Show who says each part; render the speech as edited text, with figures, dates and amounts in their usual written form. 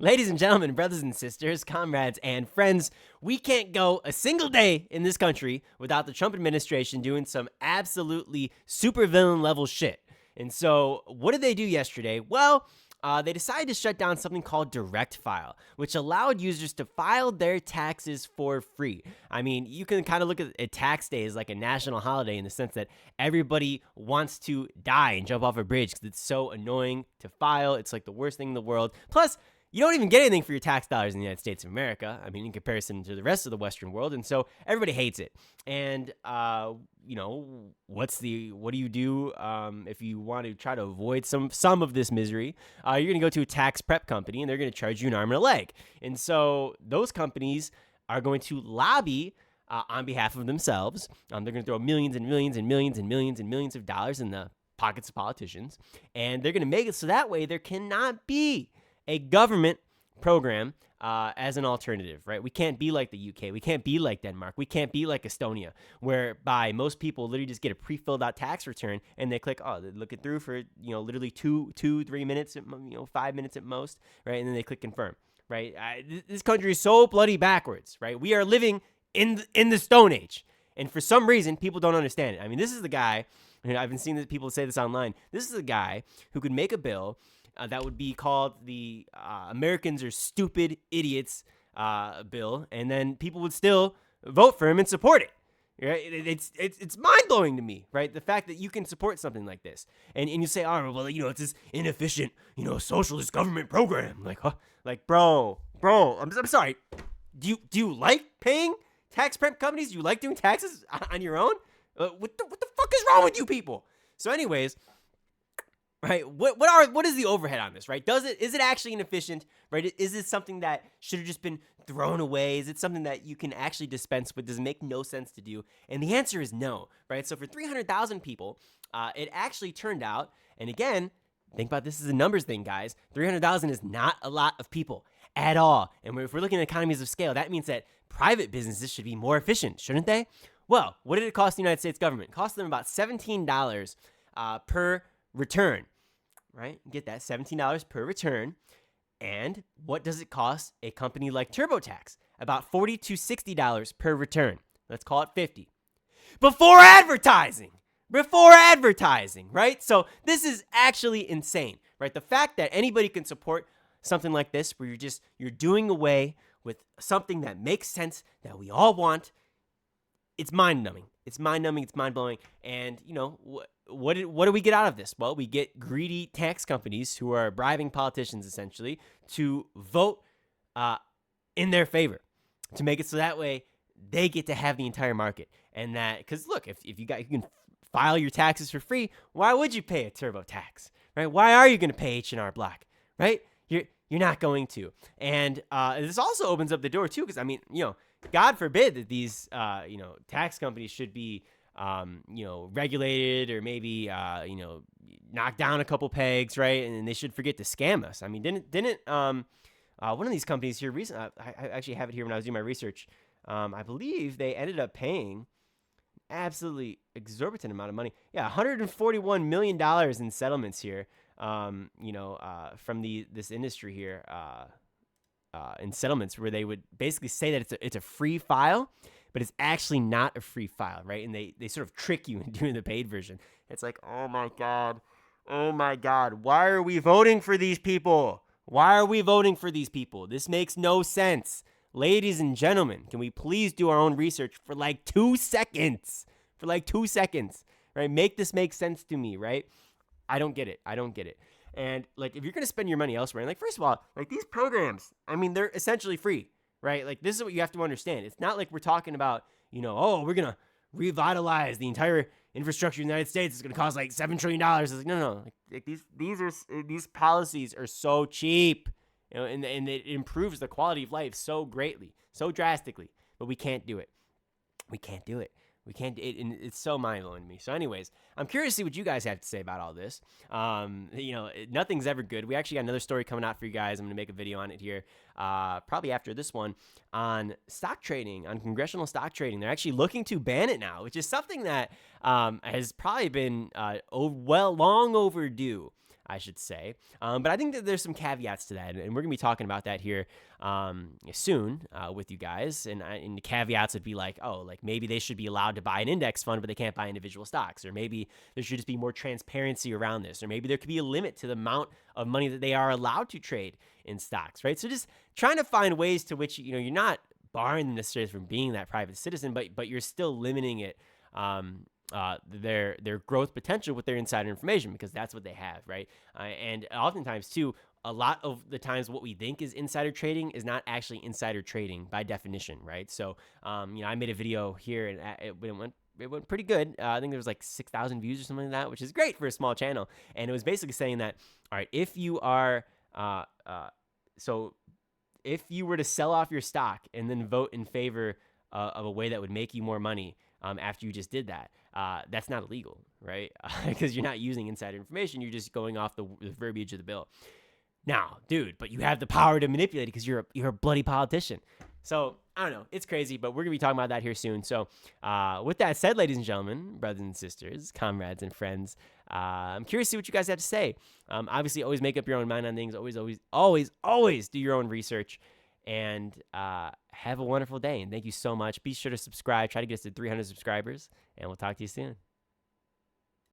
Speaker 1: Ladies and gentlemen, brothers and sisters, comrades and friends, we can't go a single day in this country without the Trump administration doing some absolutely supervillain level shit. And so, what did they do yesterday? Well, they decided to shut down something called Direct File, which allowed users to file their taxes for free. I mean, you can kind of look at a tax day as like a national holiday in the sense that everybody wants to die and jump off a bridge because it's so annoying to file. It's like the worst thing in the world. Plus, you don't even get anything for your tax dollars in the United States of America. I mean, in comparison to the rest of the Western world. And so everybody hates it. And, what do you do if you want to try to avoid some of this misery? You're going to go to a tax prep company and they're going to charge you an arm and a leg. And so those companies are going to lobby on behalf of themselves. They're going to throw millions and millions and millions and millions and millions of dollars in the pockets of politicians. And they're going to make it so that way there cannot be a government program as an alternative, right? We can't be like the UK. We can't be like Denmark. We can't be like Estonia, whereby most people literally just get a pre-filled out tax return and they click, they look it through for, literally 2-3 minutes, 5 minutes at most, right? And then they click confirm, right? This country is so bloody backwards, right? We are living in the Stone Age. And for some reason, people don't understand it. I mean, this is the guy, I've been seeing people say this online. This is the guy who could make a bill that would be called the Americans are stupid idiots bill, and then people would still vote for him and support it. Right? It's mind blowing to me, right? The fact that you can support something like this, and you say, it's this inefficient, socialist government program. Like, bro, I'm sorry. Do you like paying tax prep companies? Do you like doing taxes on your own? What the fuck is wrong with you people? So, anyways. Right. What is the overhead on this, right? Is it actually inefficient, right? Is it something that should have just been thrown away? Is it something that you can actually dispense with? Does it make no sense to do? And the answer is no, right? So for 300,000 people, it actually turned out, and again, think about this as a numbers thing, guys. 300,000 is not a lot of people at all. And if we're looking at economies of scale, that means that private businesses should be more efficient, shouldn't they? Well, what did it cost the United States government? It cost them about $17 per return. Right? Get that, $17 per return. And what does it cost a company like TurboTax? About $40 to $60 per return. Let's call it $50. Before advertising, right? So this is actually insane, right? The fact that anybody can support something like this, where you're doing away with something that makes sense, that we all want, it's mind-numbing. It's mind-numbing. It's mind-blowing. And, what do we get out of this? Well, we get greedy tax companies who are bribing politicians, essentially, to vote in their favor, to make it so that way they get to have the entire market. And that, because look, if you can file your taxes for free, why would you pay a TurboTax, right? Why are you going to pay H&R Block, right? You're not going to. And this also opens up the door too, because God forbid that these, tax companies should be, regulated or maybe, knock down a couple pegs, right? And they should forget to scam us. I mean, didn't one of these companies here recently, I actually have it here when I was doing my research. I believe they ended up paying absolutely exorbitant amount of money. Yeah, $141 million in settlements here, from this industry here, in settlements where they would basically say that it's a free file, but it's actually not a free file, right? And they sort of trick you into doing the paid version. It's like, oh my God, why are we voting for these people? This makes no sense. Ladies and gentlemen, can we please do our own research for like 2 seconds? Right? Make this make sense to me, right? I don't get it. And like, if you're going to spend your money elsewhere, and like, first of all, like these programs, I mean, they're essentially free, right? Like, this is what you have to understand. It's not like we're talking about, we're going to revitalize the entire infrastructure in the United States. It's going to cost like $7 trillion. It's like, no. Like these policies are so cheap, and it improves the quality of life so greatly, so drastically, but we can't do it. And it's so mind-blowing to me. So anyways, I'm curious to see what you guys have to say about all this. Nothing's ever good. We actually got another story coming out for you guys. I'm going to make a video on it here, probably after this one, on stock trading, on congressional stock trading. They're actually looking to ban it now, which is something that has probably been long overdue. I should say. But I think that there's some caveats to that, and we're going to be talking about that here soon with you guys. And the caveats would be like, oh, like maybe they should be allowed to buy an index fund, but they can't buy individual stocks. Or maybe there should just be more transparency around this. Or maybe there could be a limit to the amount of money that they are allowed to trade in stocks, right? So just trying to find ways to which, you're not barring them necessarily from being that private citizen, but you're still limiting it, their growth potential with their insider information, because that's what they have, right? And oftentimes too, a lot of the times what we think is insider trading is not actually insider trading by definition, right? So, I made a video here and it went pretty good. I think there was like 6,000 views or something like that, which is great for a small channel. And it was basically saying that, all right, if you are, if you were to sell off your stock and then vote in favor of a way that would make you more money after you just did that, that's not illegal, right? Because you're not using insider information. You're just going off the verbiage of the bill. Now, dude, but you have the power to manipulate it because you're a bloody politician. So I don't know. It's crazy, but we're going to be talking about that here soon. So with that said, ladies and gentlemen, brothers and sisters, comrades and friends, I'm curious to see what you guys have to say. Obviously, always make up your own mind on things. Always do your own research. And have a wonderful day. And thank you so much. Be sure to subscribe. Try to get us to 300 subscribers. And we'll talk to you soon.